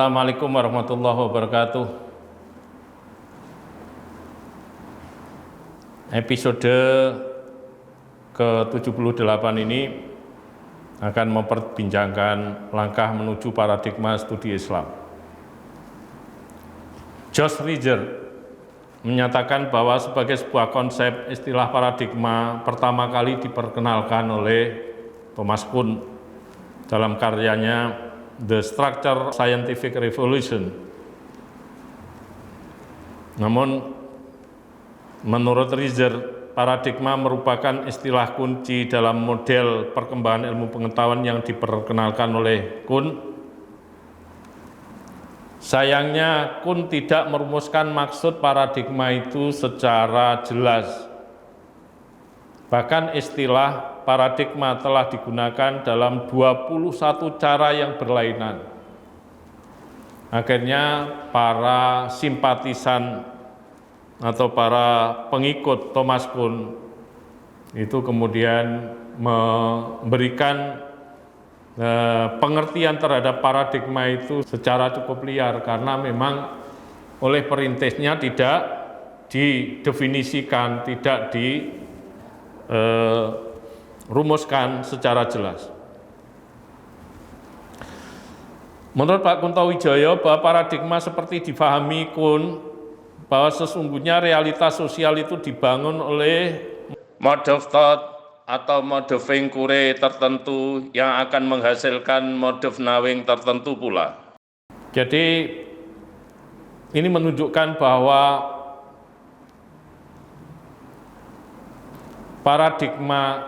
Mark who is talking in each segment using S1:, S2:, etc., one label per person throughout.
S1: Assalamualaikum warahmatullahi wabarakatuh. Episode ke-78 ini akan memperbincangkan langkah menuju paradigma studi Islam. Josh Riger menyatakan bahwa sebagai sebuah konsep, istilah paradigma pertama kali diperkenalkan oleh Thomas Kuhn dalam karyanya The Structure Scientific Revolution. Namun, menurut Riger, paradigma merupakan istilah kunci dalam model perkembangan ilmu pengetahuan yang diperkenalkan oleh Kuhn. Sayangnya, Kuhn tidak merumuskan maksud paradigma itu secara jelas. Bahkan istilah paradigma telah digunakan dalam 21 cara yang berlainan. Akhirnya para simpatisan atau para pengikut Thomas Kuhn itu kemudian memberikan pengertian terhadap paradigma itu secara cukup liar, karena memang oleh perintisnya tidak didefinisikan, tidak rumuskan secara jelas. Menurut Pak Kuntowijoyo, bahwa paradigma seperti difahami Kuhn, bahwa sesungguhnya realitas sosial itu dibangun oleh mode of thought atau mode of inquiry tertentu yang akan menghasilkan mode of knowing tertentu pula. Jadi ini menunjukkan bahwa paradigma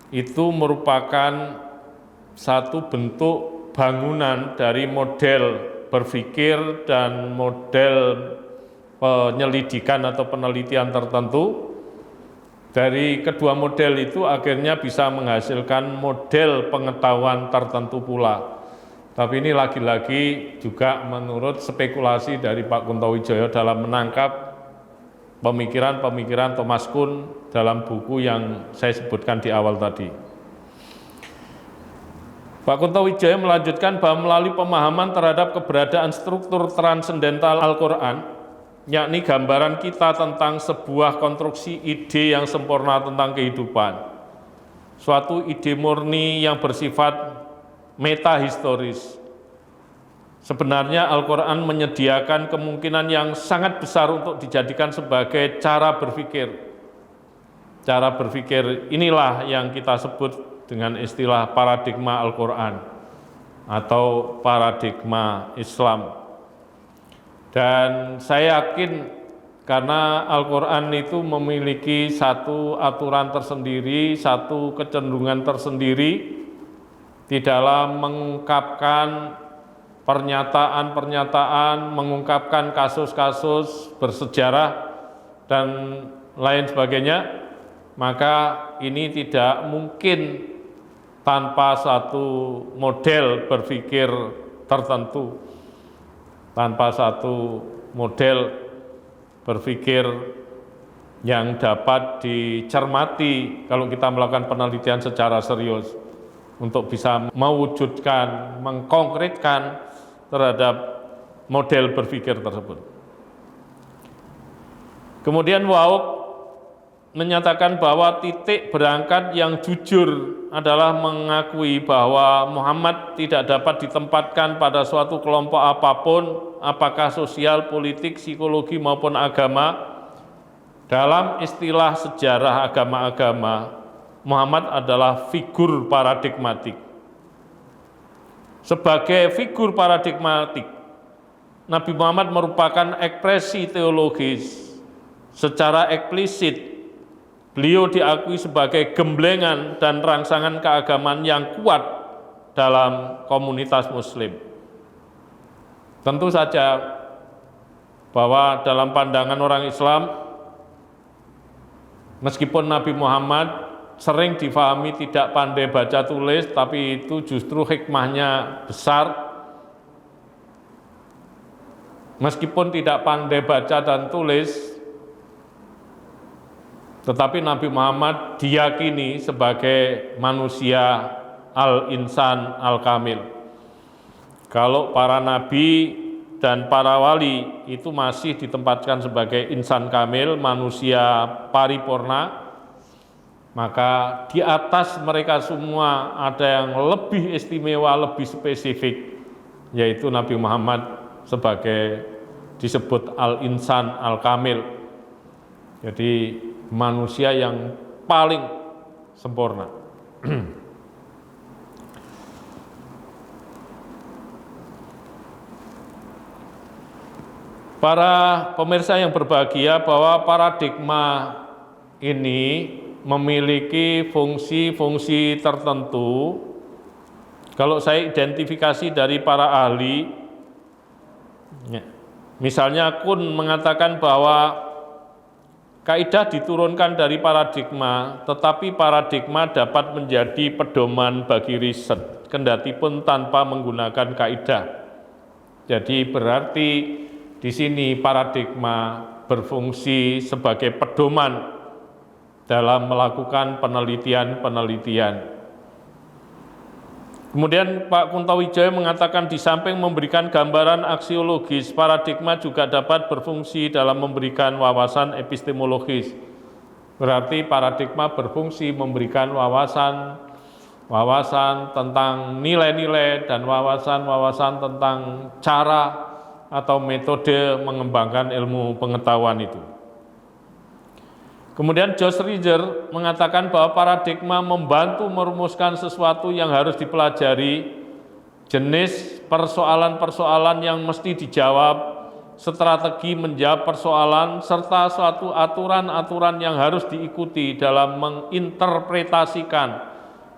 S1: itu merupakan satu bentuk bangunan dari model berpikir dan model penyelidikan atau penelitian tertentu. Dari kedua model itu akhirnya bisa menghasilkan model pengetahuan tertentu pula. Tapi ini lagi-lagi juga menurut spekulasi dari Pak Kuntowijoyo dalam menangkap pemikiran-pemikiran Thomas Kuhn dalam buku yang saya sebutkan di awal tadi. Pak Kuntowijoyo melanjutkan bahwa melalui pemahaman terhadap keberadaan struktur transendental Al-Quran, yakni gambaran kita tentang sebuah konstruksi ide yang sempurna tentang kehidupan, suatu ide murni yang bersifat metahistoris. Sebenarnya Al-Quran menyediakan kemungkinan yang sangat besar untuk dijadikan sebagai cara berpikir. Cara berpikir inilah yang kita sebut dengan istilah paradigma Al-Quran atau paradigma Islam. Dan saya yakin karena Al-Quran itu memiliki satu aturan tersendiri, satu kecenderungan tersendiri di dalam mengungkapkan pernyataan-pernyataan, mengungkapkan kasus-kasus bersejarah dan lain sebagainya, maka ini tidak mungkin tanpa satu model berpikir tertentu, tanpa satu model berpikir yang dapat dicermati kalau kita melakukan penelitian secara serius untuk bisa mewujudkan, mengkonkretkan terhadap model berpikir tersebut. Kemudian Wauk menyatakan bahwa titik berangkat yang jujur adalah mengakui bahwa Muhammad tidak dapat ditempatkan pada suatu kelompok apapun, apakah sosial, politik, psikologi maupun agama. Dalam istilah sejarah agama-agama, Muhammad adalah figur paradigmatik. Sebagai figur paradigmatik, Nabi Muhammad merupakan ekspresi teologis. Secara eksplisit, beliau diakui sebagai gemblengan dan rangsangan keagamaan yang kuat dalam komunitas Muslim. Tentu saja bahwa dalam pandangan orang Islam, meskipun Nabi Muhammad sering difahami tidak pandai baca tulis, tapi itu justru hikmahnya besar. Meskipun tidak pandai baca dan tulis, tetapi Nabi Muhammad diyakini sebagai manusia al-insan al-kamil. Kalau para nabi dan para wali itu masih ditempatkan sebagai insan kamil, manusia paripurna, maka di atas mereka semua ada yang lebih istimewa, lebih spesifik, yaitu Nabi Muhammad sebagai disebut al-insan al-kamil. Jadi manusia yang paling sempurna. Para pemirsa yang berbahagia, bahwa paradigma ini memiliki fungsi-fungsi tertentu. Kalau saya identifikasi dari para ahli, misalnya Kuhn mengatakan bahwa kaidah diturunkan dari paradigma, tetapi paradigma dapat menjadi pedoman bagi riset, kendati pun tanpa menggunakan kaidah. Jadi berarti di sini paradigma berfungsi sebagai pedoman dalam melakukan penelitian-penelitian. Kemudian Pak Kuntowijoyo mengatakan di samping memberikan gambaran aksiologis, paradigma juga dapat berfungsi dalam memberikan wawasan epistemologis. Berarti paradigma berfungsi memberikan wawasan tentang nilai-nilai dan wawasan tentang cara atau metode mengembangkan ilmu pengetahuan itu. Kemudian Josh Riger mengatakan bahwa paradigma membantu merumuskan sesuatu yang harus dipelajari, jenis persoalan-persoalan yang mesti dijawab, strategi menjawab persoalan, serta suatu aturan-aturan yang harus diikuti dalam menginterpretasikan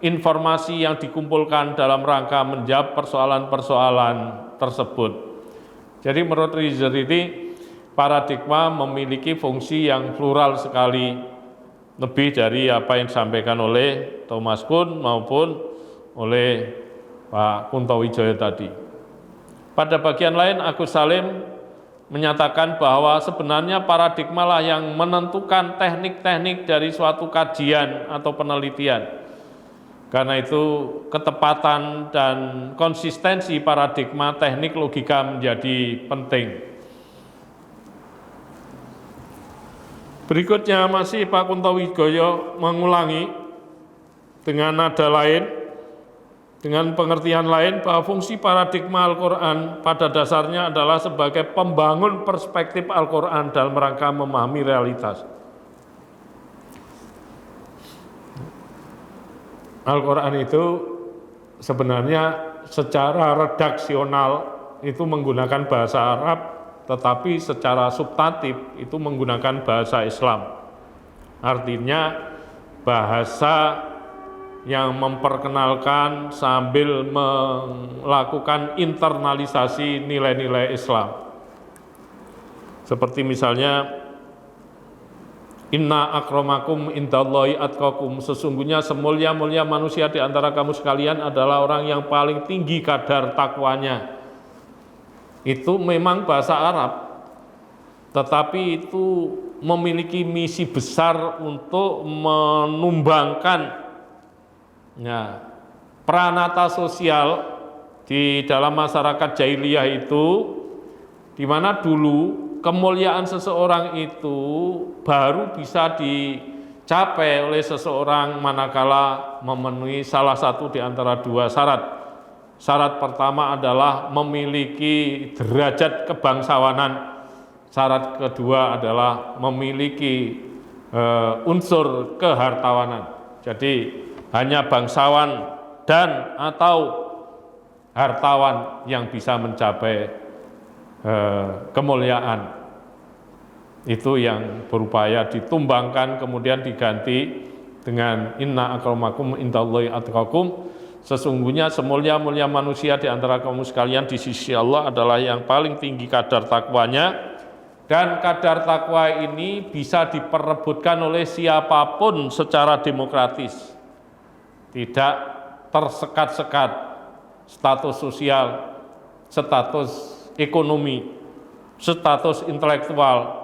S1: informasi yang dikumpulkan dalam rangka menjawab persoalan-persoalan tersebut. Jadi menurut Riger ini paradigma memiliki fungsi yang plural sekali, lebih dari apa yang disampaikan oleh Thomas Kuhn maupun oleh Pak Kuntowijoyo tadi. Pada bagian lain, Agus Salim menyatakan bahwa sebenarnya paradigma lah yang menentukan teknik-teknik dari suatu kajian atau penelitian. Karena itu ketepatan dan konsistensi paradigma teknik logika menjadi penting. Berikutnya masih Pak Kuntowijoyo mengulangi dengan nada lain, dengan pengertian lain, bahwa fungsi paradigma Al-Quran pada dasarnya adalah sebagai pembangun perspektif Al-Quran dalam rangka memahami realitas. Al-Quran itu sebenarnya secara redaksional itu menggunakan bahasa Arab, tetapi secara substantif itu menggunakan bahasa Islam. Artinya bahasa yang memperkenalkan sambil melakukan internalisasi nilai-nilai Islam. Seperti misalnya Inna akramakum indallahi atqakum, sesungguhnya semulia-mulia manusia di antara kamu sekalian adalah orang yang paling tinggi kadar takwanya. Itu memang bahasa Arab, tetapi itu memiliki misi besar untuk menumbangkan pranata sosial di dalam masyarakat jahiliyah itu, di mana dulu kemuliaan seseorang itu baru bisa dicapai oleh seseorang manakala memenuhi salah satu di antara dua syarat. Syarat pertama adalah memiliki derajat kebangsawanan. Syarat kedua adalah memiliki unsur kehartawanan. Jadi hanya bangsawan dan atau hartawan yang bisa mencapai kemuliaan. Itu yang berupaya ditumbangkan kemudian diganti dengan inna akramakum indallahi atqakum, sesungguhnya semulia-mulia manusia di antara kamu sekalian di sisi Allah adalah yang paling tinggi kadar takwanya, dan kadar takwa ini bisa diperebutkan oleh siapapun secara demokratis, tidak tersekat-sekat status sosial, status ekonomi, status intelektual,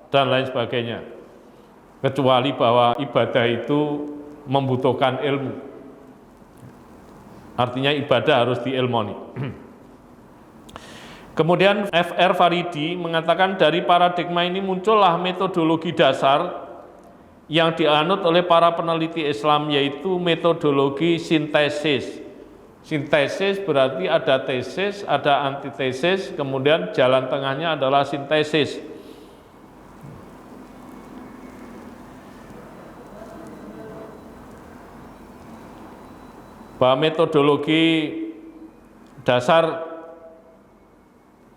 S1: dan lain sebagainya. Kecuali bahwa ibadah itu membutuhkan ilmu. Artinya ibadah harus diilmoni. Kemudian F.R. Faridi mengatakan dari paradigma ini muncullah metodologi dasar yang dianut oleh para peneliti Islam, yaitu metodologi sintesis. Sintesis berarti ada tesis, ada antitesis, kemudian jalan tengahnya adalah sintesis. Bahwa metodologi dasar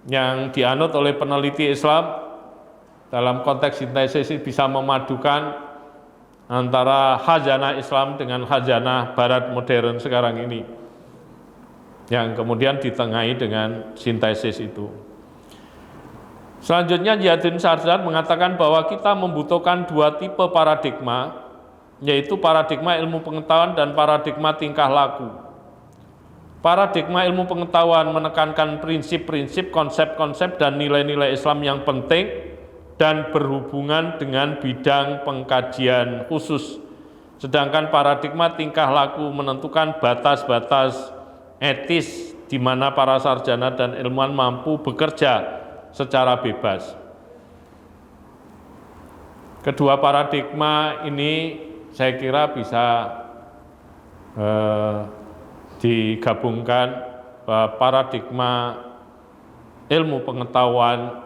S1: yang dianut oleh peneliti Islam dalam konteks sintesis bisa memadukan antara khazanah Islam dengan khazanah Barat modern sekarang ini, yang kemudian ditengahi dengan sintesis itu. Selanjutnya Ziauddin Sarzar mengatakan bahwa kita membutuhkan dua tipe paradigma, yaitu paradigma ilmu pengetahuan dan paradigma tingkah laku. Paradigma ilmu pengetahuan menekankan prinsip-prinsip, konsep-konsep, dan nilai-nilai Islam yang penting dan berhubungan dengan bidang pengkajian khusus. Sedangkan paradigma tingkah laku menentukan batas-batas etis di mana para sarjana dan ilmuwan mampu bekerja secara bebas. Kedua paradigma ini saya kira bisa digabungkan, bahwa paradigma ilmu pengetahuan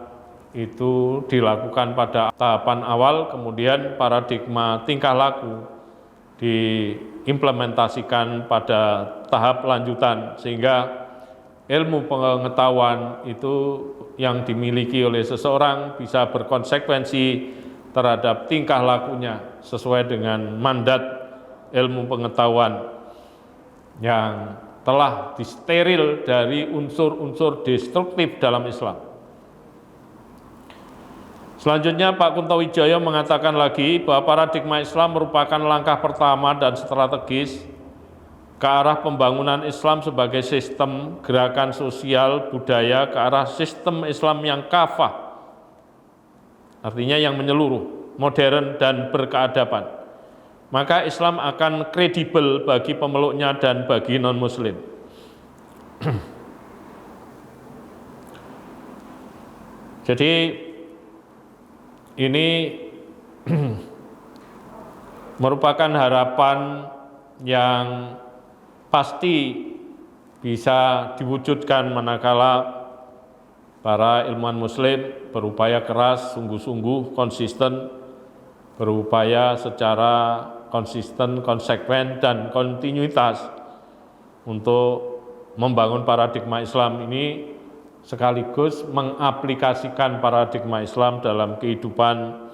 S1: itu dilakukan pada tahapan awal, kemudian paradigma tingkah laku diimplementasikan pada tahap lanjutan, sehingga ilmu pengetahuan itu yang dimiliki oleh seseorang bisa berkonsekuensi terhadap tingkah lakunya sesuai dengan mandat ilmu pengetahuan yang telah disteril dari unsur-unsur destruktif dalam Islam. Selanjutnya Pak Kuntowijoyo mengatakan lagi bahwa paradigma Islam merupakan langkah pertama dan strategis ke arah pembangunan Islam sebagai sistem gerakan sosial budaya ke arah sistem Islam yang kafah, artinya yang menyeluruh, modern dan berkeadaban. Maka Islam akan kredibel bagi pemeluknya dan bagi non-muslim. Jadi ini merupakan harapan yang pasti bisa diwujudkan manakala para ilmuwan muslim berupaya keras, sungguh-sungguh, konsisten, berupaya secara konsisten, konsekuen, dan kontinuitas untuk membangun paradigma Islam ini, sekaligus mengaplikasikan paradigma Islam dalam kehidupan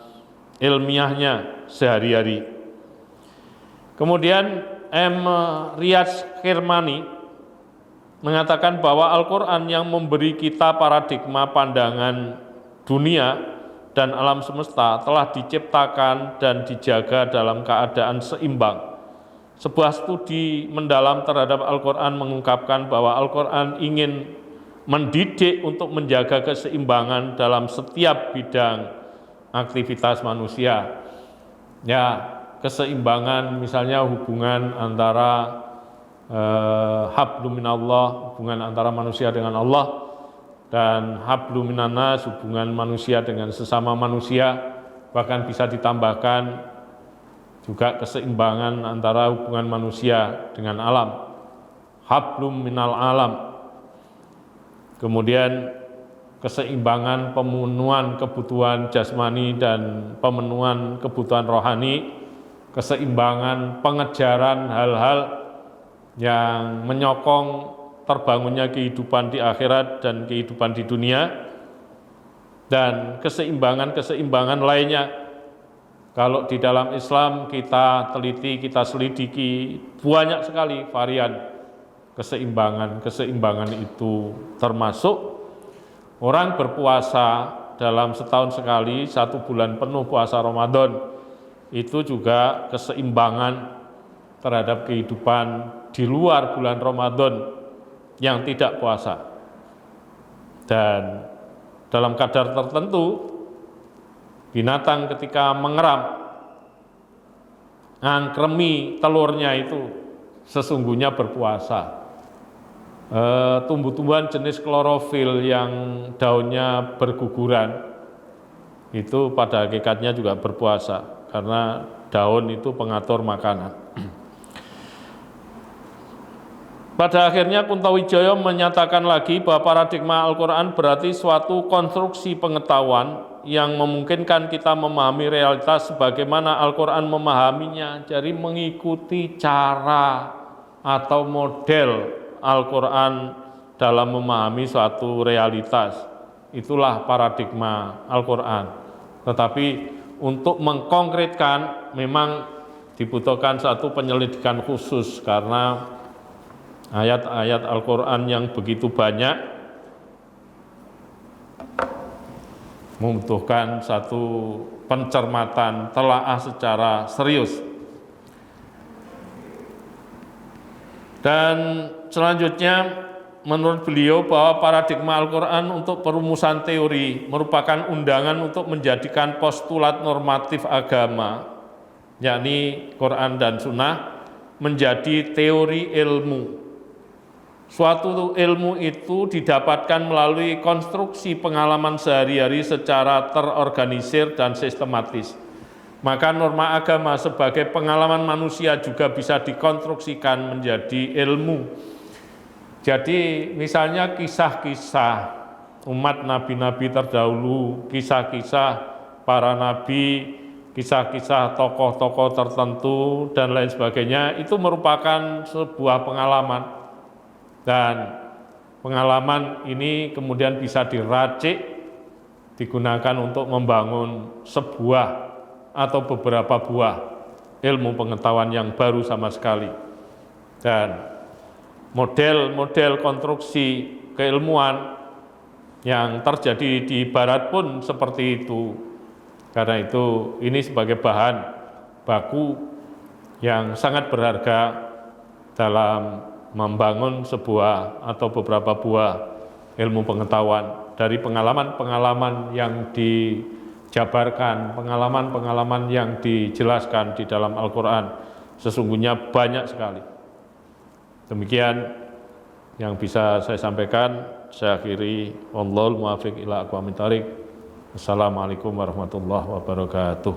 S1: ilmiahnya sehari-hari. Kemudian M. Riyaz Kirmani mengatakan bahwa Al-Quran yang memberi kita paradigma pandangan dunia dan alam semesta telah diciptakan dan dijaga dalam keadaan seimbang. Sebuah studi mendalam terhadap Al-Quran mengungkapkan bahwa Al-Quran ingin mendidik untuk menjaga keseimbangan dalam setiap bidang aktivitas manusia. Ya, keseimbangan misalnya hubungan antara hablum minallah, hubungan antara manusia dengan Allah, dan hablum minannas, hubungan manusia dengan sesama manusia. Bahkan bisa ditambahkan juga keseimbangan antara hubungan manusia dengan alam, hablum minal alam. Kemudian keseimbangan pemenuhan kebutuhan jasmani dan pemenuhan kebutuhan rohani, keseimbangan pengejaran hal-hal yang menyokong terbangunnya kehidupan di akhirat dan kehidupan di dunia, dan keseimbangan-keseimbangan lainnya. Kalau di dalam Islam kita teliti, kita selidiki, banyak sekali varian keseimbangan itu, termasuk orang berpuasa dalam setahun sekali, 1 bulan penuh puasa Ramadan, itu juga keseimbangan terhadap kehidupan di luar bulan Ramadan yang tidak puasa. Dan dalam kadar tertentu, binatang ketika mengeram, ngangkremi telurnya itu sesungguhnya berpuasa. tumbuh-tumbuhan jenis klorofil yang daunnya berguguran, itu pada hakikatnya juga berpuasa, karena daun itu pengatur makanan. Pada akhirnya Kuntawijaya menyatakan lagi bahwa paradigma Al-Quran berarti suatu konstruksi pengetahuan yang memungkinkan kita memahami realitas sebagaimana Al-Quran memahaminya, jadi mengikuti cara atau model Al-Quran dalam memahami suatu realitas. Itulah paradigma Al-Quran. Tetapi untuk mengkonkretkan memang dibutuhkan satu penyelidikan khusus, karena ayat-ayat Al-Quran yang begitu banyak membutuhkan satu pencermatan, telaah secara serius. Dan selanjutnya menurut beliau bahwa paradigma Al-Quran untuk perumusan teori merupakan undangan untuk menjadikan postulat normatif agama, yakni Quran dan Sunnah, menjadi teori ilmu. Suatu ilmu itu didapatkan melalui konstruksi pengalaman sehari-hari secara terorganisir dan sistematis. Maka norma agama sebagai pengalaman manusia juga bisa dikonstruksikan menjadi ilmu. Jadi misalnya kisah-kisah umat nabi-nabi terdahulu, kisah-kisah para nabi, kisah-kisah tokoh-tokoh tertentu dan lain sebagainya, itu merupakan sebuah pengalaman. Dan pengalaman ini kemudian bisa diracik, digunakan untuk membangun sebuah atau beberapa buah ilmu pengetahuan yang baru sama sekali. Dan model-model konstruksi keilmuan yang terjadi di barat pun seperti itu. Karena itu ini sebagai bahan baku yang sangat berharga dalam membangun sebuah atau beberapa buah ilmu pengetahuan dari pengalaman-pengalaman yang dijabarkan, pengalaman-pengalaman yang dijelaskan di dalam Al-Quran. Sesungguhnya banyak sekali. Demikian yang bisa saya sampaikan. Saya akhiri. Wallahul muwaffiq ila aqwamit thoriq. Assalamualaikum warahmatullahi wabarakatuh.